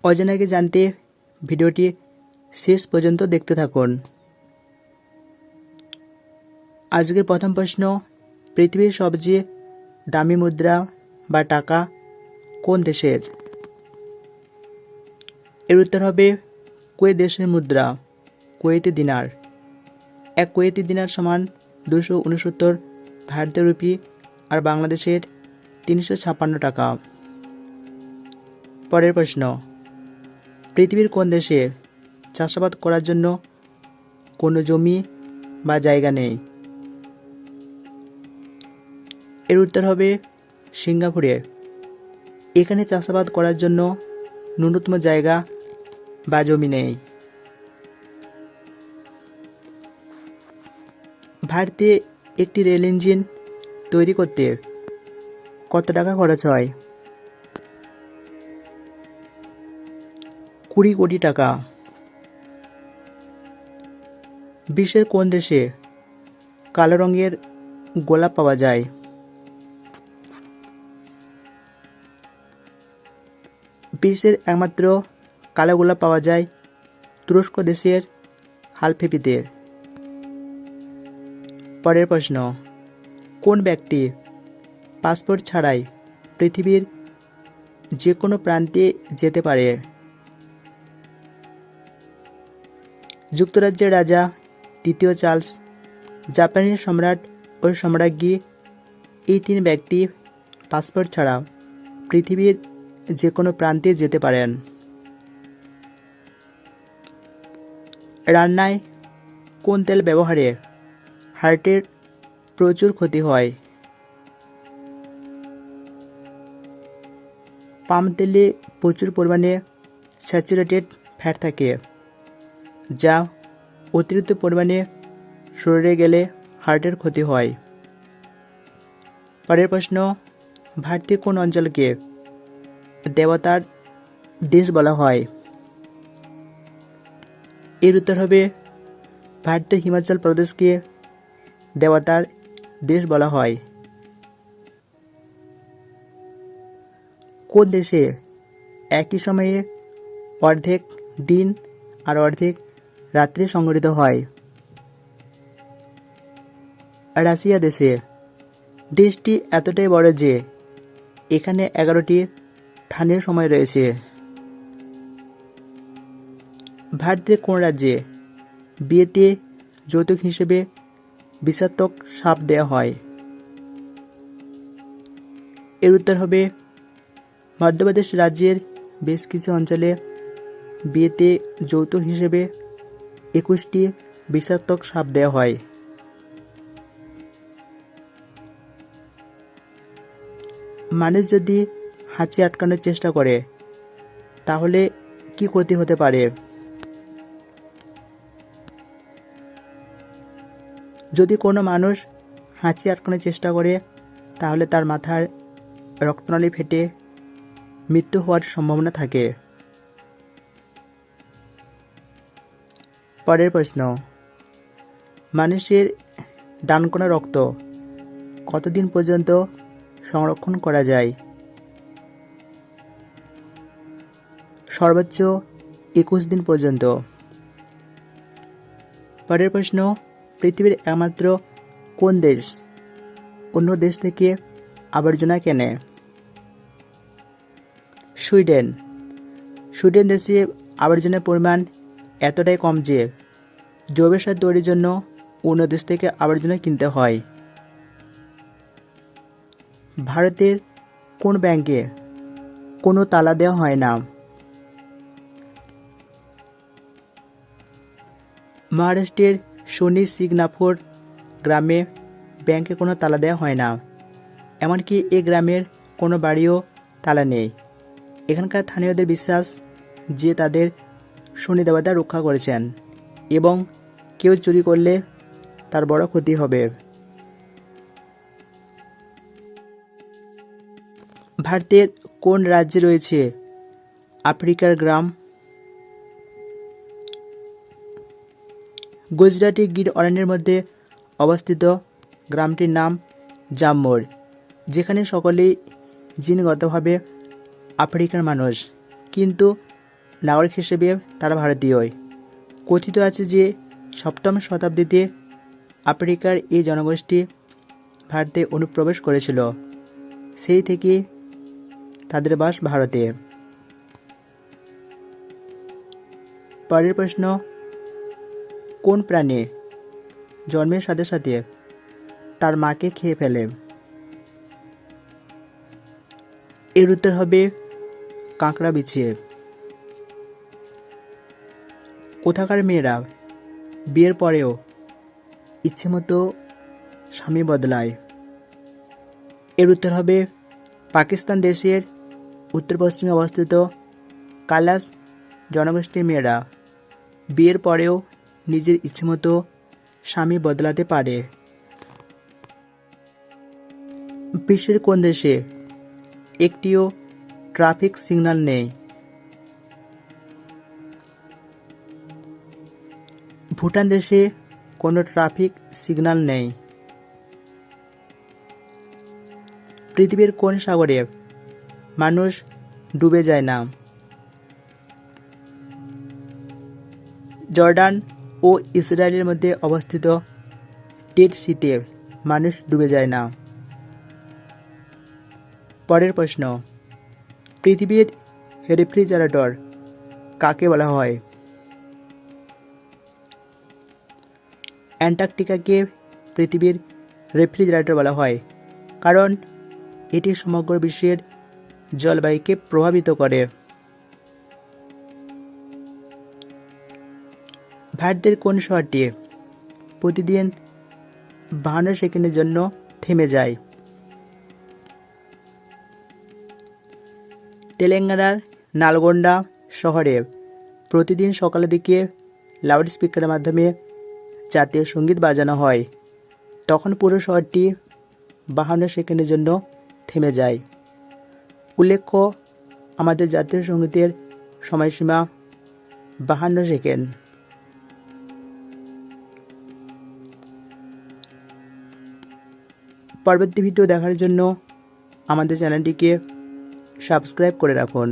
অজানাকে জানতে ভিডিওটি শেষ পর্যন্ত দেখতে থাকুন। আজকের প্রথম প্রশ্ন, পৃথিবীর সবচেয়ে দামি মুদ্রা বা টাকা কোন দেশের? এর উত্তর হবে কুয়েত দেশের মুদ্রা, কুয়েতি দিনার। এক কুয়েতি দিনার সমান 269 ভারতীয় রুপি আর বাংলাদেশের 356 টাকা। পরের প্রশ্ন, পৃথিবীর কোন দেশে চাষাবাদ করার জন্য কোনো জমি বা জায়গা নেই? এর উত্তর হবে সিঙ্গাপুরে। এখানে চাষাবাদ করার জন্য ন্যূনতম জায়গা বা জমি নেই। ভারতে একটি রেল ইঞ্জিন তৈরি করতে কত টাকা খরচ হয়? 20 কোটি টাকা। বিশ্বের কোন দেশে কালো রঙের গোলাপ পাওয়া যায়? বিশ্বের একমাত্র কালো গোলাপ পাওয়া যায় তুরস্ক দেশের হালফেপিতে। পরের প্রশ্ন, কোন ব্যক্তি পাসপোর্ট ছাড়াই পৃথিবীর যে কোনো প্রান্তে যেতে পারে? যুক্তরাজ্যের রাজা তৃতীয় চার্লস, জাপানের সম্রাট ও সম্রাজ্ঞী, এই 3 ব্যক্তি পাসপোর্ট ছাড়া পৃথিবীর যে কোনো প্রান্তে যেতে পারেন। রান্নায় কোন তেল ব্যবহারে হার্টের প্রচুর ক্ষতি হয়? পাম তেলে প্রচুর পরিমাণে স্যাচুরেটেড ফ্যাট থাকে, যা অতিরিক্ত পরিমাণে শরীরে গেলে হার্টের ক্ষতি হয়। পরের প্রশ্ন, ভারতের কোন অঞ্চলকে দেবতার দেশ বলা হয়? এর উত্তর হবে ভারতের হিমাচল প্রদেশকে দেবতার দেশ বলা হয়। কোন দেশে একই সময়ে অর্ধেক দিন আর অর্ধেক রাত্রি সংঘটিত হয়? রাশিয়া দেশে। দেশটি এতটাই বড় যে এখানে 11টি স্থানীয় সময় রয়েছে। ভারতের কোন রাজ্যে বিয়েতে যৌতুক হিসেবে বিষাক্তক সাপ দেওয়া হয়? এর উত্তর হবে মধ্যপ্রদেশ রাজ্যের বেশ কিছু অঞ্চলে বিয়েতে যৌতুক হিসেবে 21টি বিষাক্তক সাপ দেওয়া হয়। মানুষ যদি হাঁচি আটকানোর চেষ্টা করে তাহলে কি ক্ষতি হতে পারে? যদি কোনো মানুষ হাঁচি আটকানোর চেষ্টা করে তাহলে তার মাথার রক্তনালী ফেটে মৃত্যু হওয়ার সম্ভাবনা থাকে। পরের প্রশ্ন, মানুষের দান করা রক্ত কতদিন পর্যন্ত সংরক্ষণ করা যায়? সর্বোচ্চ 21 দিন পর্যন্ত। পরের প্রশ্ন, পৃথিবীর একমাত্র কোন দেশ অন্য দেশ থেকে আবর্জনা কেনে? সুইডেন। সুইডেন দেশে আবর্জনার পরিমাণ এতটাই কম যে জৈব সার তৈরির জন্য অন্য দেশ থেকে আবর্জনা কিনতে হয়। ভারতের কোন ব্যাংকে কোনো তালা দেওয়া হয় না? মহারাষ্ট্রের শনি সিগনাপুর গ্রামে ব্যাংকে কোনো তালা দেওয়া হয় না। এমনকি এই গ্রামের কোনো বাড়িও তালা নেই। এখানকার স্থানীয়দের বিশ্বাস যে তাদের শনি দেবতা রক্ষা করেছেন এবং কেউ চুরি করলে তার বড় ক্ষতি হবে। ভারতের কোন রাজ্যে রয়েছে আফ্রিকার গ্রাম? গুজরাটি গির অরণ্যের মধ্যে অবস্থিত গ্রামটির নাম জামমোর, যেখানে সকলেই জিনগতভাবে আফ্রিকার মানুষ, কিন্তু নাগরিক হিসেবে তারা ভারতীয়ই। কথিত আছে যে 7ম শতাব্দীতে আফ্রিকার এই জনগোষ্ঠী ভারতে অনুপ্রবেশ করেছিল, সেই থেকে তাদের বাস ভারতে। পরের প্রশ্ন, কোন প্রাণী জন্মের সাথে সাথে তার মাকে খেয়ে ফেলে? এর উত্তর হবে কাঁকড়া বিছিয়ে। কোথাকার মেয়েরা বিয়ের পরেও ইচ্ছে মতো স্বামী বদলায়? এর উত্তর হবে পাকিস্তান দেশের উত্তর পশ্চিমে অবস্থিত কালাস জনগোষ্ঠীর মেয়েরা বিয়ের পরেও নিজের ইচ্ছে মতো স্বামী বদলাতে পারে। বিশ্বের কোন দেশে একটিও ট্রাফিক সিগন্যাল নেই? ভুটান দেশে কোনো ট্রাফিক সিগন্যাল নেই। পৃথিবীর কোন সাগরে মানুষ ডুবে যায় না? জর্ডান ও ইসরায়েলের মধ্যে অবস্থিত ডেড সিতে মানুষ ডুবে যায় না। পরের প্রশ্ন, পৃথিবীর রেফ্রিজারেটর কাকে বলা হয়? অ্যান্টার্কটিকাকে পৃথিবীর রেফ্রিজারেটর বলা হয়, কারণ এটি সমগ্র বিশ্বের জলবায়ুকে প্রভাবিত করে। ভারতের কোন শহরটি প্রতিদিন 52 সেকেন্ডের জন্য থেমে যায়? তেলেঙ্গানার নালগোন্ডা শহরে প্রতিদিন সকালের দিকে লাউডস্পিকারের মাধ্যমে জাতীয় সঙ্গীত বাজানো হয়, তখন পুরো শহরটি 52 সেকেন্ডের জন্য থেমে যায়। উল্লেখ্য, আমাদের জাতীয় সঙ্গীতের সময়সীমা 52 সেকেন্ড। পরবর্তী ভিডিও দেখার জন্য আমাদের চ্যানেলটিকে সাবস্ক্রাইব করে রাখুন।